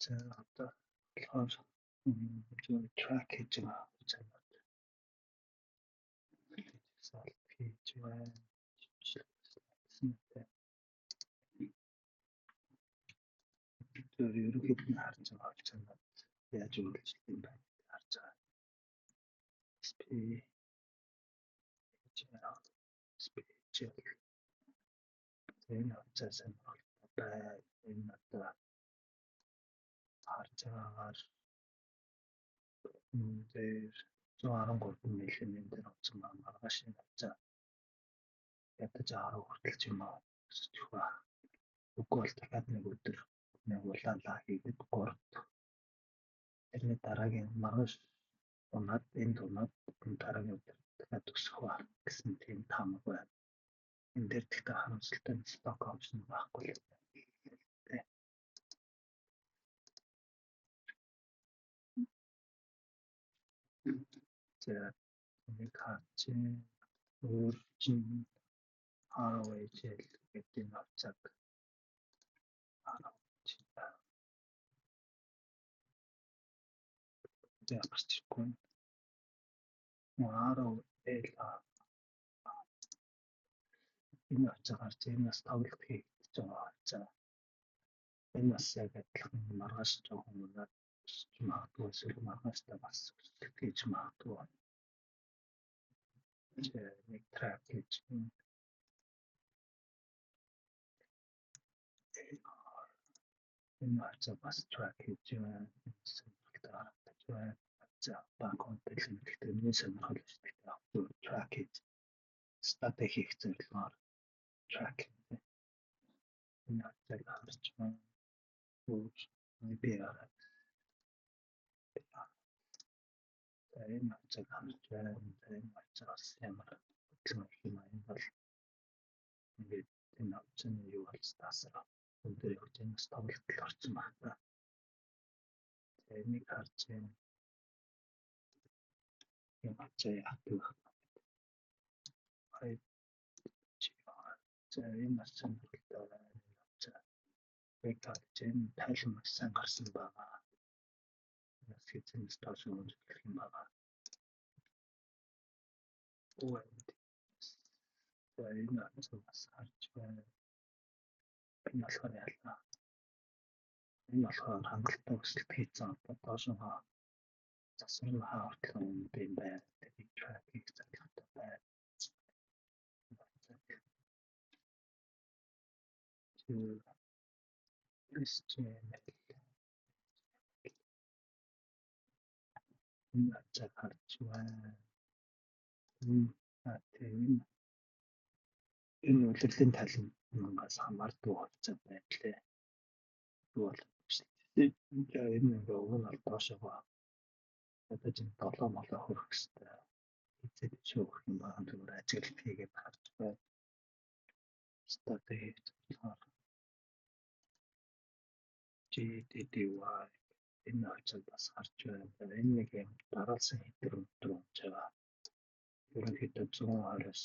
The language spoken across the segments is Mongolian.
За одоо болохоор зөв track хийж байгаа хугацаанд солих хийж байна. Тэр ерөнхийдөө нь харж байгаа хугацаанд яаж үйлчлэх юм бэ харж байгаа. SP энэ хугацаас нь байна. Энэ одоо харж байгаагаар дээр 113 миллион дээр онцгой маргааш энэ хугацаа ядаж 10 хүртэл ч юм уу өсчих ба. Үгүй бол дахиад нэг өдөр нэг улаалаа хийгээд 3 тэрний дараагийн маргааш унаад энэ тунаад дараагийн өдөр дахиад өсөх ба гэсэн тийм таамаг байна. Энэ дээр тэгтээ харамсалтай нь сток опшн байхгүй л байна. За нэг хаач өөр чинь ROHL гэдэг энэ хавцаг гарч ирэхгүй. ROL энэ хавцаг гарч энэ бас тоглолт хийгдэж байгаа хавцаа. Энэ бас яг адилхан маргааш жоохон унаад магадгүй эсвэл маргааштай бас гэж магадгүй. Нэг трак гэж энэ хавцаа бас трак хийж байна. За банкон дэлгэн гэхдээ нэг сонирхол шүү дээ. Трак хийж стат хийх зорилгоор трак энэ хавцаг харж байна. Би арай. Энэ хавцаг харж байна. Энэ хавцаас ямар хөдөлгөөн юм аа энэ бол ингээд энэ хавцаны юу болстаасаа өндөр хэмжээний тоглолт орсон байна. Энийг харж байна. Энэ хавцаа яадаг вэ? За энэ бас сонирхолтой байна. Яг тийм тайлан маш сайн гарсан байгаа. Нас хэзээс тоош өгөх юм байгаа. За энэ бас харж байна. Энэ болохоор яалаа. Энэ болохоор хангалттай өсөлт хийсэн одоо доошоо засвар хаалтсан юм байна. Тэгээд трaffic залхуутай байна. Энэ цаг харж байна. Энэ үйлдвэрлэлийн талаас хамаардаг хугацаа байдлаа. Бол энэ нэг уг нь доошоо одоо чинь 7 молоо хөрөх хэрэгтэй. Эцэг шүүх юм байна. Зүгээр ажил хийгээд харж байна. Статик GDDY энэ хавцаг бас харж байна. Энэ нэг юм дараалсан хэдэр өдөр унж байгаа. Ерөнхийдөө 120-аас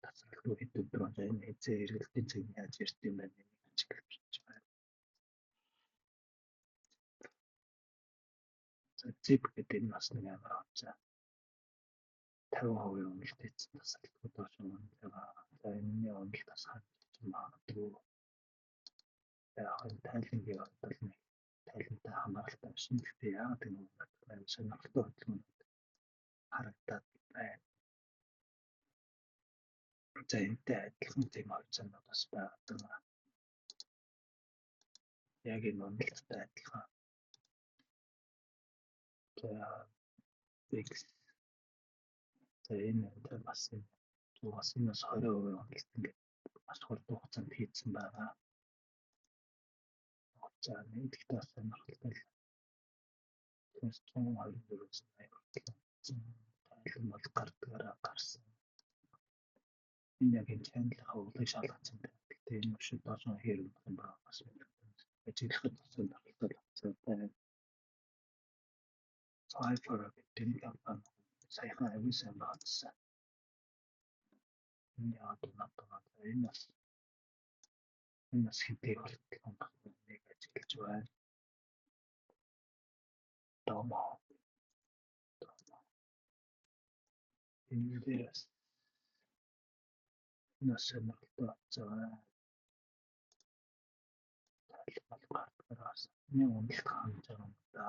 тасралтгүй хэд өдөр унж байгаа. Энэ эзээ эргэлтийн цаг яаж ирд юм байна. Энийг ажиглаж байна. За зип гэдэг энэ бас нэг амар хавцаа. 50% уналт хийсэн тасралтгүй доош унж байгаа. За энэний уналт бас харж магадгүй. Яг энэ тайлангийн бодлол нэг тайлантай хамааралтай биш. Гэхдээ яагаад энэ юм сонирхолтой хөдөлгөөн харагдаад байна. За энэтэй адилхан тийм хавцаанууд бас байгаа. Яг энэ уналттай адилхан. За энэ бас энэ 20% уналт ингээд бас хурдан хугацаанд хийсэн байгаа. За нэг ихтэй сонирхолтой л. Тэс 124-өөс 80 бол гарсан. Энэ яг энэ чандлахаа углыг шалгацсан байна. Гэхдээ энэ өшөө доошоо хэрэг юм байна. Бас ажиглахад сонирхолтой байна. Cypher гэдэг энэ компани саяхан авсан байна. Энэ яг надад энэ бас хэдий болтол нэг ажиглаж байна. 도모. 인데스 나선을도 없잖아. талбарт миний үнэлт хандж байгаа юм да.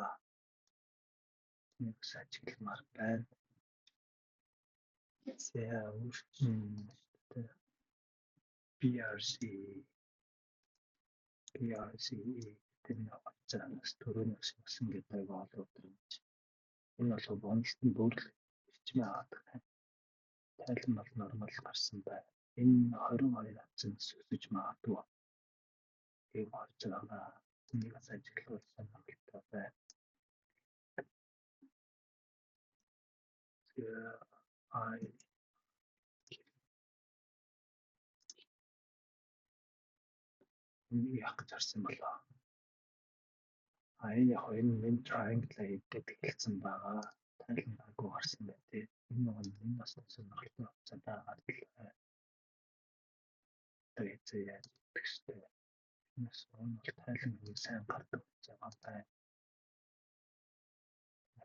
Нэг ажигламар байна. За үрчин PRC гэдэг авцаас төрөнөөс болсон гэдэг олоод ирж. Энэ бол бондтын бүр хичмээ аваад тайлан бол нормал гарсан байна. Энэ 22 авцсан өсөж магадгүй. Ийм болж байгаа. Энийг ажиглуулсан хэрэгтэй байна. Энэ яг зарсан болоо. Энэ яг энэ triangle гэдэг хэлсэн байгаа. Тайлан агуу гарсан байх тийм. Энэ бас сонирхолтой цаадаа гардлаа. Тэгээд яаж гэвчтэй. Нас он бол тайлан нэг сайн гардаг байгаа байна.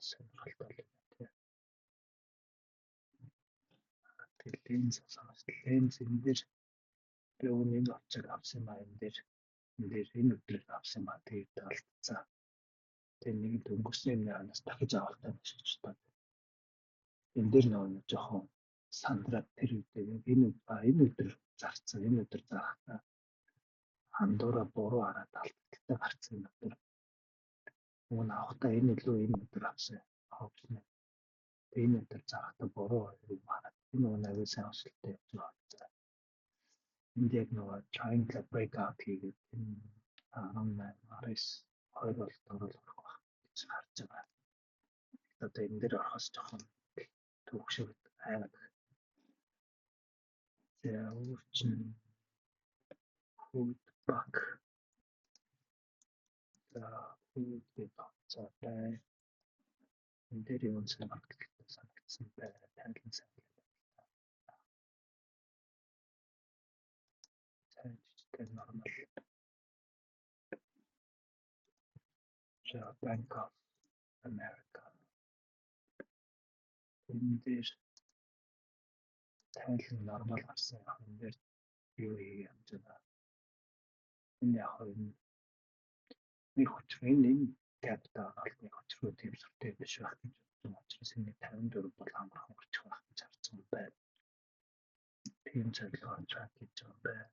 Сонирхолтой л байна тийм. Тэгээд ленз энэ дээр би өнөөдөр очиж авсан ба энэ дээр энэ өдрийг авсан ба тэгээд алдцаа. Тэгээд нэг дөнгөсний нэрнээс дахиж авалтаа шигч таа. Энэ дээр нэг жоохон сандраад тэр үедээ энэ өдөр зарцсан. Энэ өдөр заахтаа хандуура буруу хараад алдталтай гарцсан юм байна. Мөн авахтаа энэ илүү энэ өдөр авсан. Ховчны. Энэ өдөр заахтаа буруу юм хараад энэ үнэгээ сайн өсөлттэй явж байгаа. Энд яг нөгөө triangle breakout хийгээд 18 20 бол дөрөв орох гэж харж байгаа. Одоо энэ дээр орохоос жоохон төвөгшөг айгаад. За үрчин food back. За food бай. Энэ дээр юм санагдсан байна. Тайлан сайн. Normal. So Bank of America. Энэ дээр тайлан нормал гарсан. Энэ дээр юу хийж байгаа. Энэ яг нэг хүчрээ энэ капитал нэг хүчрээ тэмцэлтэй биш байх гэж бодсон учраас энэ 54 бол амархан хүчих байх гэж харсан байна. Тийм зөвлөгөө track хийж байгаа байна.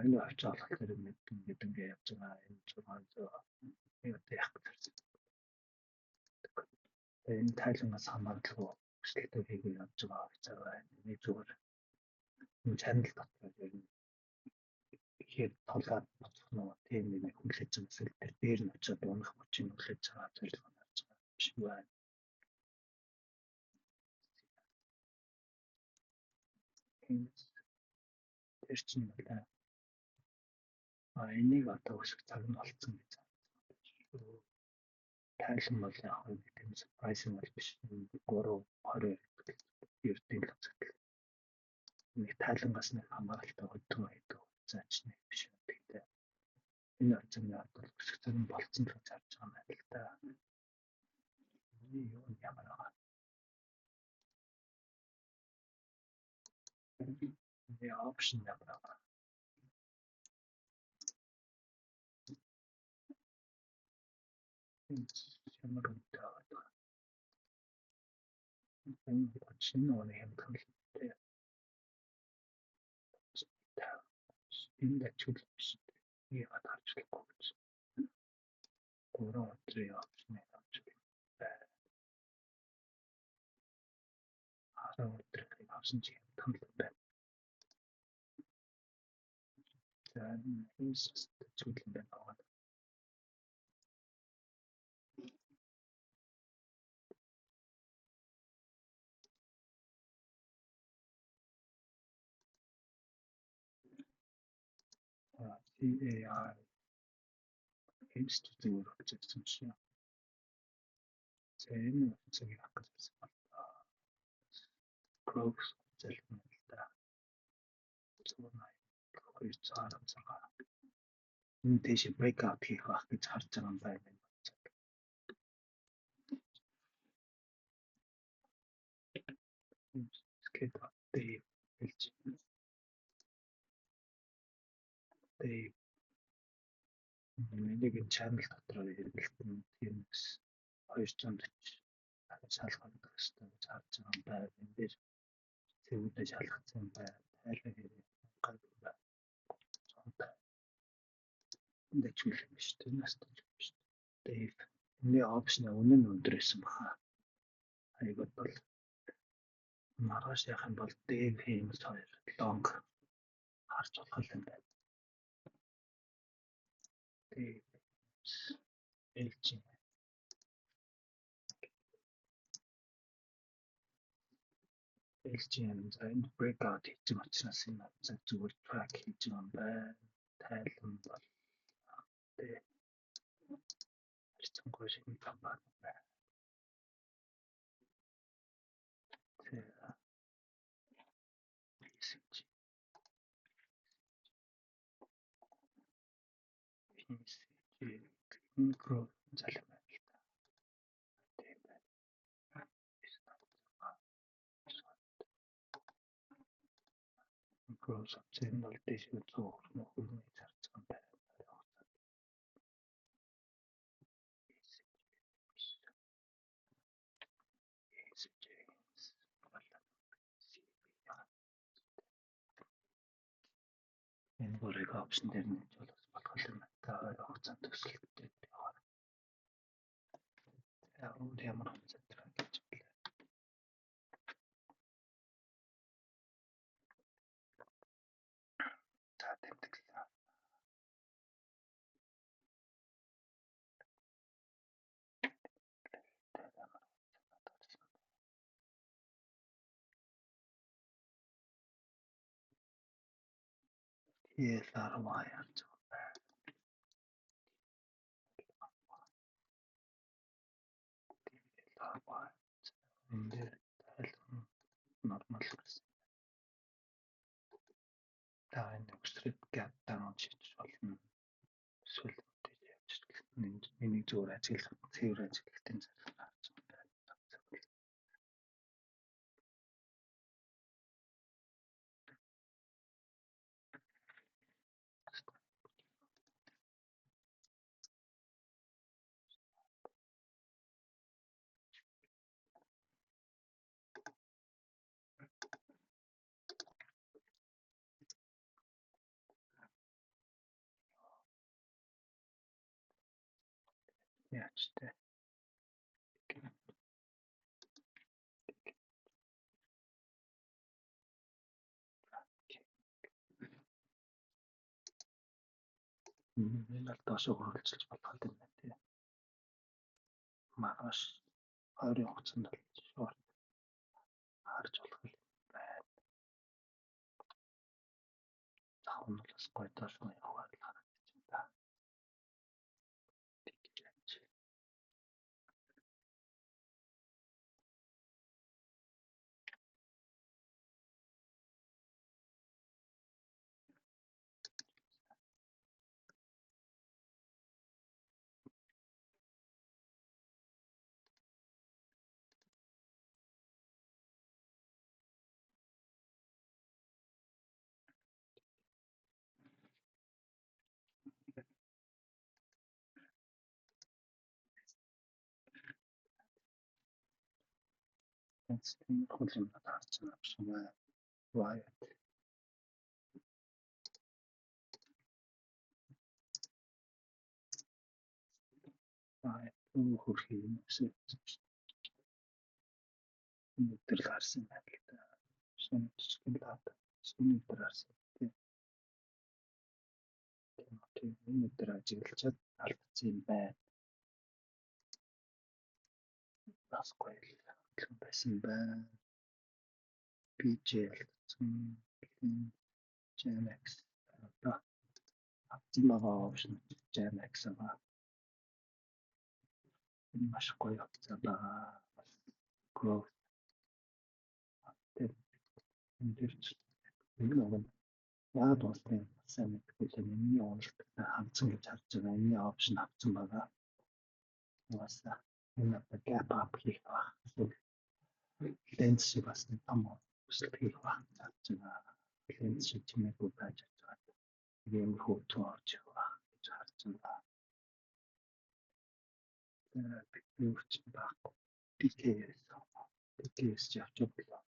Энэ ачаалах хэрэг гэдэг ингэ явж байгаа энэ 600 яг гэсэн. Энэ тайлангаас хамааралгүй өсөлтөд хийгээ явж байгаа гэж байгаа. Нэг зүгээр энэ channel дотор ер нь ихээр толгойд боцох нь тийм нэг хүлээж байгаа зүйл дээр нь очиод унах хүчин хүлээж байгаа зүйл харж байгаа биш үү? Тэр чинь байна. Энийг одоо өсөх цаг нь болцсон гэж байна. Тайлан бол яг нэг тийм surprising бол биш. 3-20 ердийн л үзэгдэл. Нэг тайлангаас нэг хамааралтай хөдөлгөөн хийдэг заач нэг биш үү гэдэг. Энэ очим яг бол өсөх цаг нь болцсон гэж харж байгаа юм байна л да. Юу ямар байгаа. The option ямар байгаа. Ямар үнэтэй байгаа. Энэ очим нэг юм хэлээ. Энэ ачуул биш. Яа таарчлахгүй гэж. Гурван өдрийн option авч байна. Өдрийн авсан чи том байна. За энэ зүйл байна. CAI Institute of Citizenship. Энэ үнийг хангаж байна. Growth зэлмэлтэй. 216. Энэ дэше breakout хийх байх гэж харж байгаа юм байна. Skate update хэлж байна. Нэг channel дотор хэрэглэсэн тиймээс 240 шалгах гэсэн гэж харж байгаа юм байна. Энд дээр цэвэрлэж шалгацсан байна. Тайлбар хийх гайгүй байна. Энд чиглэл юм шүү дээ. Настаж юм шүү дээ. Энэний опшн үнэ нь өндөр байсан баха. Айгууд бол маргааш яах юм бол Dev Hems 2 long харж болох юм байна. LG за энэ breakout хийж байгаа учраас энэ цаг зүгээр track хийж байгаа юм байна. Тайлбар бол харьцангуй шиг юм байна. Микро залуу байна л да. Тийм байна. Микро савцын бол дэш үзүүх нөхөрний зарцсан байна. Энэ бүрийг опшн дээр нь боловс болох юм байна. Та хугацаанд төсөлттэй яваа. Ямар хугацаанд гэж байна. За тэмдэглээ. ESRY харж байгаа. Энэ дээр тайлбар нормал гэсэн. Та энэ өсрөд gap down хийж болно. Эсвэл яаж миний зүгээр ажиглах, цэвэр ажиглахын зэрэг харж байгаа. Яаж тэ. Энэ л доошо хөрвүүлж болох юм байна тий. Маргааш 20 хугацаанд шорт харж болох юм байна. Заавал нь бас гоё доош нь явах л харагдаж байна. Энэ хөл юм харж байгаа юм байна. Хөрх юм эсвэл өнөдөр гарсан байна л да. Өнөдөр гарсан тийм. Өнөдөр ажиглчаад алдсан юм байна. Бас гоё юм байсан байна. PJ алдсан. JMX одоо авсан байгаа option JMX байгаа. Энэ маш гоё авсан байгаа. Growth. Энэ дээр нэг Яагаад болтыг сайн мэдгүй л миний ууралт хандсан гэж харж байгаа. Миний опшн авсан байгаа. Угаасаа энэ gap up хийх баг. Ленс шиг бас нэг том өсөлт хийх баг гэж байгаа. Ленс шиг чимээгүй байж байгаа. Ийм хөтөн орж явах гэж харж байгаа. Юу ч байхгүй. BKS явж байгаа.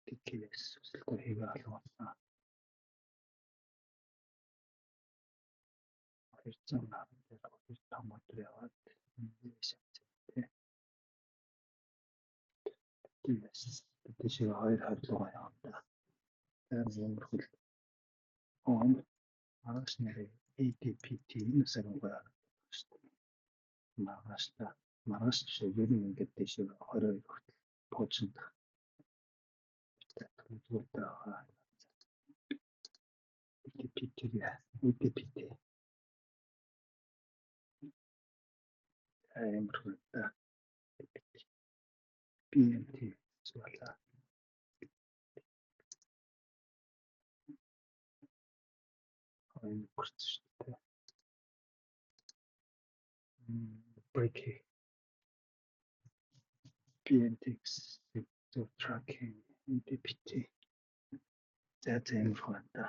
BKS өсөлтөө хийгээ алгуулсан. 200 гаруй дээр 200 өдөр яваад тийшээ 2 яваа яваа. Тэр хөл маргааш нэрээ ADPT энэ сарын байгаа шүү дээ. Маргааш жишээ ер нь ингээд тийшээ 22 хүртэл поочнд зүгээр байгаа. ADPT амархуйта BMT суалаа. Курс шүү дээ. Breaky BMTX tracking ADPT. За амархуйта